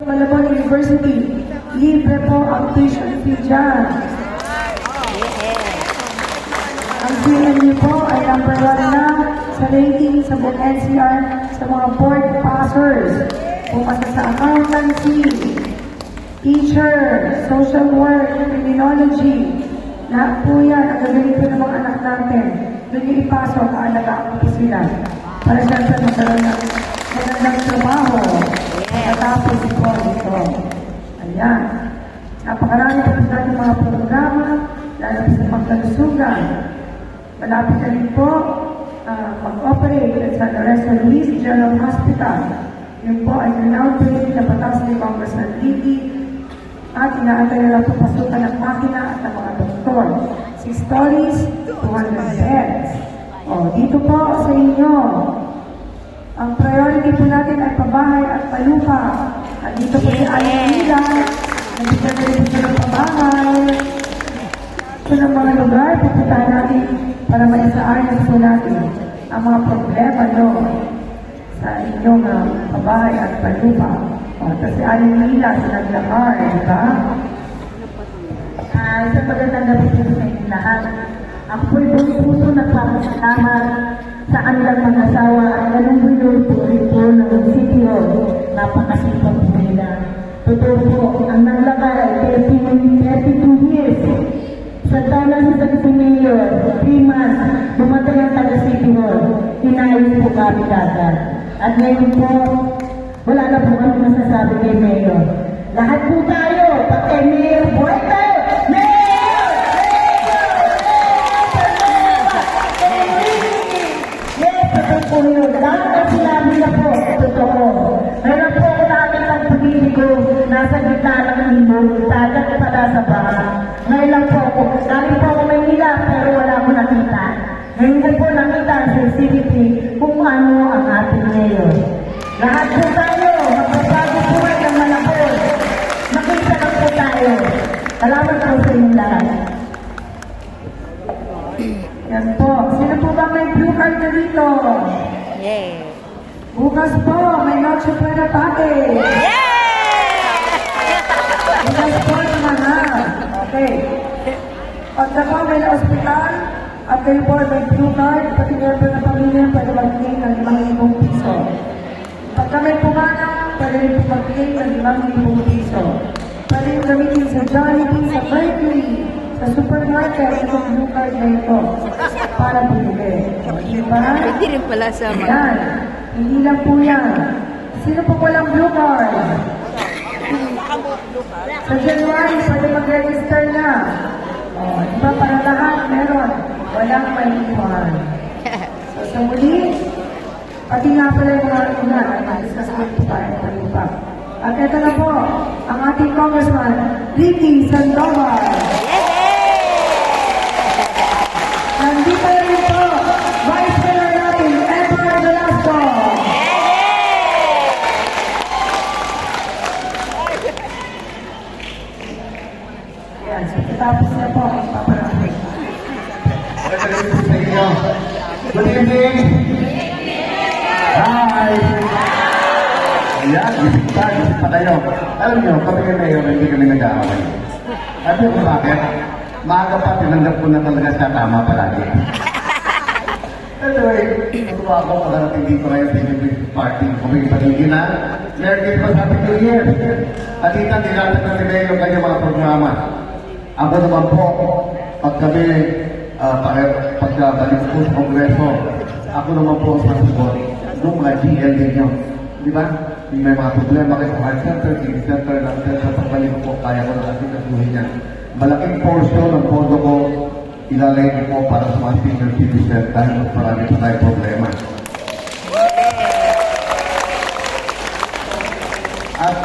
Malabon University, libre po ang tuition fee dyan. Ang CNU po ay number 1 na sa rating sa buong NCR sa mga board passers. Pumasa sa accountancy, teacher, social work, criminology. Lahat po yan ang gagawin po ng mga anak natin. Doon yung ipasok, aalagaan po sila. Para siyempre magkaroon ng magandang trabaho. Matapos po ito. Ayan. Napakarami po natin mga programa, lalo sa pagkalusugan. Malapit na rin po mag-operate sa Lorenzo Luis General Hospital. Yun po ay renowned na patas ni Congressman Vicky at inaantay na lang po pasukan ng makina at ng mga doktor. 6 stories, 200 beds. O, dito po sa inyo, ang priority po natin ay pabahay at palupa. At dito po si Alinila, nandito na rin po ng pabahay. Ito ng mga lugar, pupuntahan natin para maisaayos po natin ang mga problema sa inyong pabahay at palupa. Tapos si Alinila, sa naglakar, di ba? Sa magandang gabi po sa inyong lahat. Ako po'y buong puso nagpapasalamat sa kanilang mga asawa at ganun po rin po ng City Hall. Napakasipag po nila. Totoo po, ang naglakar ay 32 years. Sa taon na sa City Mayor, 3 months, bumatay ang taga City Hall. Inayos po kami kagad. At ngayon po, wala na po kami masasabi kay Mayor. Lahat po tayo, pag kay Mayor, buhay tayo! Po yun. Lahat ang sinabi na po, totoo. Meron po ako nakakita ng politiko nasa gitna ng ibon, tagat pala sa baha. Ngayon lang po ako, dahil po ako Maynila, pero wala ko nakita. Ngayon ko po nakita sa CCTV kung ano ang ating mayor. Lahat po tayo, magpapago po ay ng malapot. Makita lang po tayo. Salamat po sa inyong lahat. Yan po. Sino po ba may blue card na dito? Yay! Bukas po, may Noche Buena package. Bukas po naman. Okay. Pagka po may na-hospital, at kayo po may blue card, pati meron na pamilya, pwede magbigay ng 5,000 piso. Pagka may pumana, pwede rin po magbigay ng 5,000 piso. Pwede yung gamitin sa Jollibee, sa Mercury, sa supermarket, itong blue card na ito para bumili. Diba? Pwede rin pala sa mga... Yan. Hindi lang po yan. Sino po walang blue card? Sa January, pwede mag-register na. O, diba para lahat meron. Walang may iwan. So, sa muli, pati nga pala yung mga una, discuss ko po tayo pa. At ito na po, ang ating Congressman, Ricky Sandoval. Nandito na rin po, Vice Mayor natin, Edward Velasco. Yan, so tapos na po ang paparami. Good evening. Hi. Ayan, isip pa kayo. Alam niyo, kami kay Mayor, hindi kami nag-aaway. At yung bakit? Maaga pa, tinanggap ko na talaga siya tama palagi. Anyway, natuwa ako pagkarating dito ngayon sa PNP Party. Kung paligid na, Mayor, give us Happy New Year. At dito, nilapit na ni Mayor yung kanyang mga programa. Ako naman po, pag kami, pagkabalik po sa Kongreso, ako naman po ang sasagot ng mga GL ninyo. Di ba? Yung may mga problema kayo sa heart center, kidney center, lung center, pagbalik ko po, kaya ko na kasi kasuhin yan. Malaking portion ng pondo ko ilalagay ko po para sa mga senior citizen dahil mas marami pa tayong problema. At